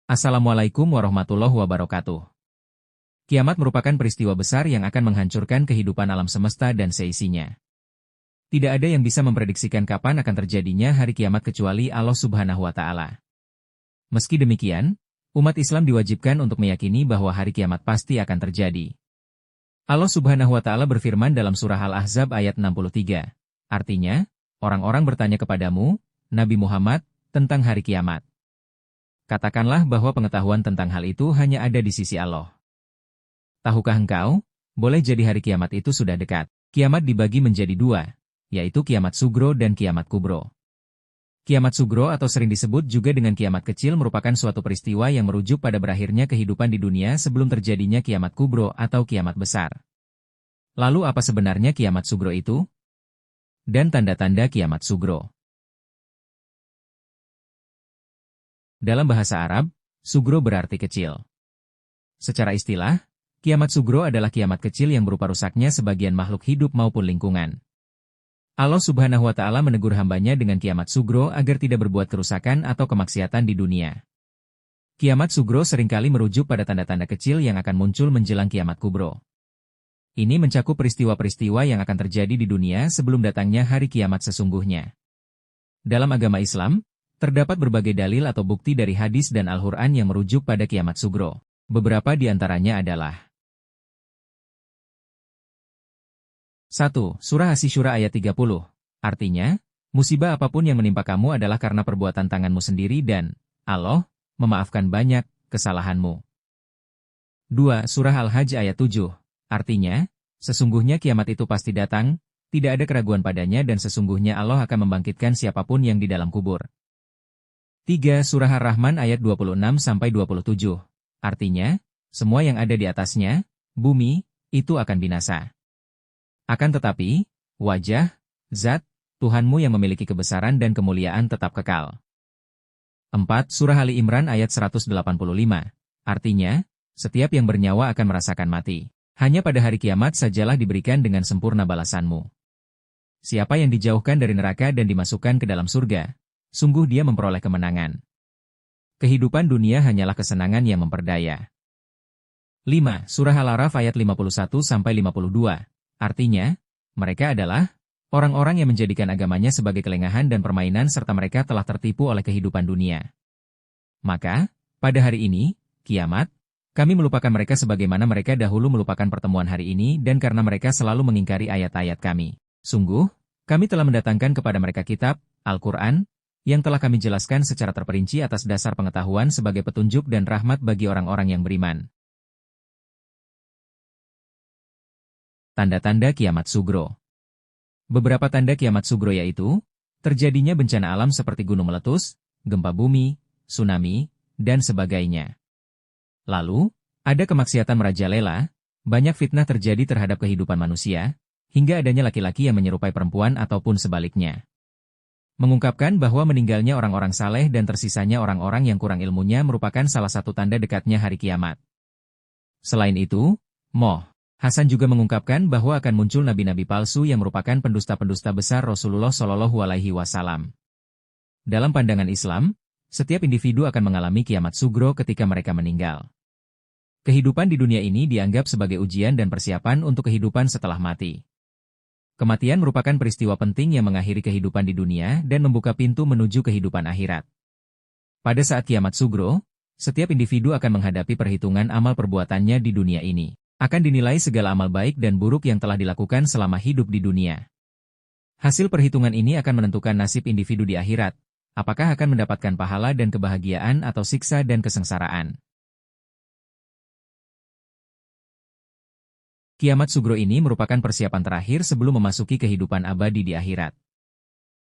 Assalamualaikum warahmatullahi wabarakatuh. Kiamat merupakan peristiwa besar yang akan menghancurkan kehidupan alam semesta dan seisinya. Tidak ada yang bisa memprediksikan kapan akan terjadinya hari kiamat kecuali Allah Subhanahu wa Ta'ala. Meski demikian, umat Islam diwajibkan untuk meyakini bahwa hari kiamat pasti akan terjadi. Allah Subhanahu wa Ta'ala berfirman dalam surah Al-Ahzab ayat 63. Artinya, orang-orang bertanya kepadamu, Nabi Muhammad, tentang hari kiamat. Katakanlah bahwa pengetahuan tentang hal itu hanya ada di sisi Allah. Tahukah engkau, boleh jadi hari kiamat itu sudah dekat. Kiamat dibagi menjadi dua, yaitu kiamat sugro dan kiamat kubro. Kiamat sugro atau sering disebut juga dengan kiamat kecil merupakan suatu peristiwa yang merujuk pada berakhirnya kehidupan di dunia sebelum terjadinya kiamat kubro atau kiamat besar. Lalu apa sebenarnya kiamat sugro itu? Dan tanda-tanda kiamat sugro. Dalam bahasa Arab, sugro berarti kecil. Secara istilah, kiamat sugro adalah kiamat kecil yang berupa rusaknya sebagian makhluk hidup maupun lingkungan. Allah Subhanahu wa Ta'ala menegur hambanya dengan kiamat sugro agar tidak berbuat kerusakan atau kemaksiatan di dunia. Kiamat sugro seringkali merujuk pada tanda-tanda kecil yang akan muncul menjelang kiamat kubro. Ini mencakup peristiwa-peristiwa yang akan terjadi di dunia sebelum datangnya hari kiamat sesungguhnya. Dalam agama Islam, terdapat berbagai dalil atau bukti dari hadis dan Al-Quran yang merujuk pada kiamat sugro. Beberapa di antaranya adalah 1. Surah Asy-Syura ayat 30. Artinya, musibah apapun yang menimpa kamu adalah karena perbuatan tanganmu sendiri dan Allah memaafkan banyak kesalahanmu. 2. Surah Al-Hajj ayat 7. Artinya, sesungguhnya kiamat itu pasti datang, tidak ada keraguan padanya dan sesungguhnya Allah akan membangkitkan siapapun yang di dalam kubur. 3. Surah Ar-Rahman ayat 26-27. Artinya, semua yang ada di atasnya, bumi, itu akan binasa. Akan tetapi, wajah, zat, Tuhanmu yang memiliki kebesaran dan kemuliaan tetap kekal. 4. Surah Ali Imran ayat 185. Artinya, setiap yang bernyawa akan merasakan mati. Hanya pada hari kiamat sajalah diberikan dengan sempurna balasanmu. Siapa yang dijauhkan dari neraka dan dimasukkan ke dalam surga, sungguh dia memperoleh kemenangan. Kehidupan dunia hanyalah kesenangan yang memperdaya. 5. Surah Al-A'raf ayat 51-52. Artinya, mereka adalah orang-orang yang menjadikan agamanya sebagai kelengahan dan permainan serta mereka telah tertipu oleh kehidupan dunia. Maka, pada hari ini, kiamat, kami melupakan mereka sebagaimana mereka dahulu melupakan pertemuan hari ini dan karena mereka selalu mengingkari ayat-ayat kami. Sungguh, kami telah mendatangkan kepada mereka kitab, Al-Quran, yang telah kami jelaskan secara terperinci atas dasar pengetahuan sebagai petunjuk dan rahmat bagi orang-orang yang beriman. Tanda-tanda kiamat sugro. Beberapa tanda kiamat sugro yaitu, terjadinya bencana alam seperti gunung meletus, gempa bumi, tsunami, dan sebagainya. Lalu, ada kemaksiatan merajalela, banyak fitnah terjadi terhadap kehidupan manusia, hingga adanya laki-laki yang menyerupai perempuan ataupun sebaliknya. Mengungkapkan bahwa meninggalnya orang-orang saleh dan tersisanya orang-orang yang kurang ilmunya merupakan salah satu tanda dekatnya hari kiamat. Selain itu, Moh Hasan juga mengungkapkan bahwa akan muncul nabi-nabi palsu yang merupakan pendusta-pendusta besar Rasulullah Shallallahu Alaihi Wasallam. Dalam pandangan Islam, setiap individu akan mengalami kiamat sugro ketika mereka meninggal. Kehidupan di dunia ini dianggap sebagai ujian dan persiapan untuk kehidupan setelah mati. Kematian merupakan peristiwa penting yang mengakhiri kehidupan di dunia dan membuka pintu menuju kehidupan akhirat. Pada saat kiamat sugro, setiap individu akan menghadapi perhitungan amal perbuatannya di dunia ini. Akan dinilai segala amal baik dan buruk yang telah dilakukan selama hidup di dunia. Hasil perhitungan ini akan menentukan nasib individu di akhirat, apakah akan mendapatkan pahala dan kebahagiaan atau siksa dan kesengsaraan. Kiamat sugro ini merupakan persiapan terakhir sebelum memasuki kehidupan abadi di akhirat.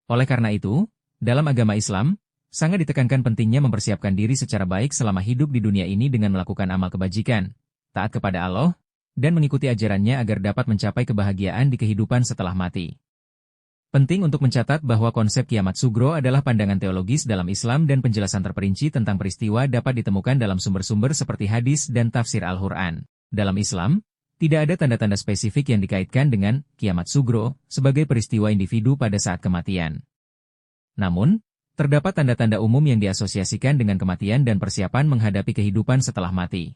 Oleh karena itu, dalam agama Islam, sangat ditekankan pentingnya mempersiapkan diri secara baik selama hidup di dunia ini dengan melakukan amal kebajikan, taat kepada Allah, dan mengikuti ajarannya agar dapat mencapai kebahagiaan di kehidupan setelah mati. Penting untuk mencatat bahwa konsep kiamat sugro adalah pandangan teologis dalam Islam dan penjelasan terperinci tentang peristiwa dapat ditemukan dalam sumber-sumber seperti hadis dan tafsir Al-Quran. Dalam Islam, tidak ada tanda-tanda spesifik yang dikaitkan dengan kiamat sugro sebagai peristiwa individu pada saat kematian. Namun, Terdapat tanda-tanda umum yang diasosiasikan dengan kematian dan persiapan menghadapi kehidupan setelah mati.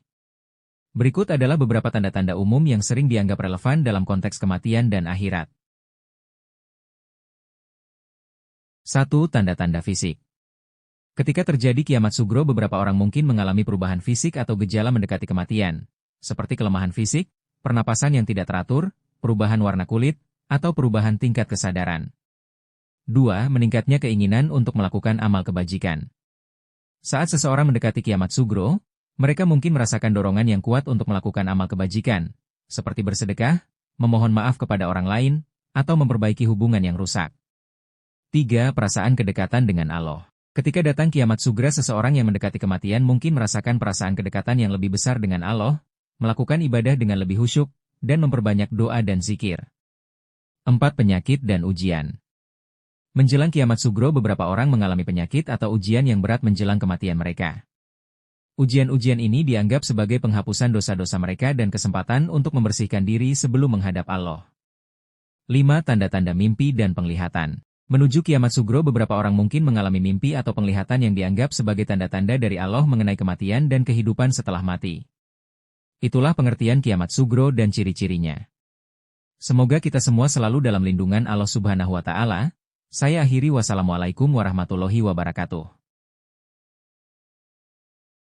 Berikut adalah beberapa tanda-tanda umum yang sering dianggap relevan dalam konteks kematian dan akhirat. 1. Tanda-tanda fisik. Ketika terjadi kiamat sugro, beberapa orang mungkin mengalami perubahan fisik atau gejala mendekati kematian, seperti kelemahan fisik, pernapasan yang tidak teratur, perubahan warna kulit, atau perubahan tingkat kesadaran. 2. Meningkatnya keinginan untuk melakukan amal kebajikan. Saat seseorang mendekati kiamat sugro, mereka mungkin merasakan dorongan yang kuat untuk melakukan amal kebajikan, seperti bersedekah, memohon maaf kepada orang lain, atau memperbaiki hubungan yang rusak. 3. Perasaan kedekatan dengan Allah. Ketika datang kiamat sugra, seseorang yang mendekati kematian mungkin merasakan perasaan kedekatan yang lebih besar dengan Allah, melakukan ibadah dengan lebih khusyuk, dan memperbanyak doa dan zikir. 4. Penyakit dan ujian. Menjelang kiamat sugro, beberapa orang mengalami penyakit atau ujian yang berat menjelang kematian mereka. Ujian-ujian ini dianggap sebagai penghapusan dosa-dosa mereka dan kesempatan untuk membersihkan diri sebelum menghadap Allah. 5. Tanda-tanda mimpi dan penglihatan. Menuju kiamat sugro, beberapa orang mungkin mengalami mimpi atau penglihatan yang dianggap sebagai tanda-tanda dari Allah mengenai kematian dan kehidupan setelah mati. Itulah pengertian kiamat sugro dan ciri-cirinya. Semoga kita semua selalu dalam lindungan Allah Subhanahu wa Ta'ala. Saya akhiri, wassalamualaikum warahmatullahi wabarakatuh.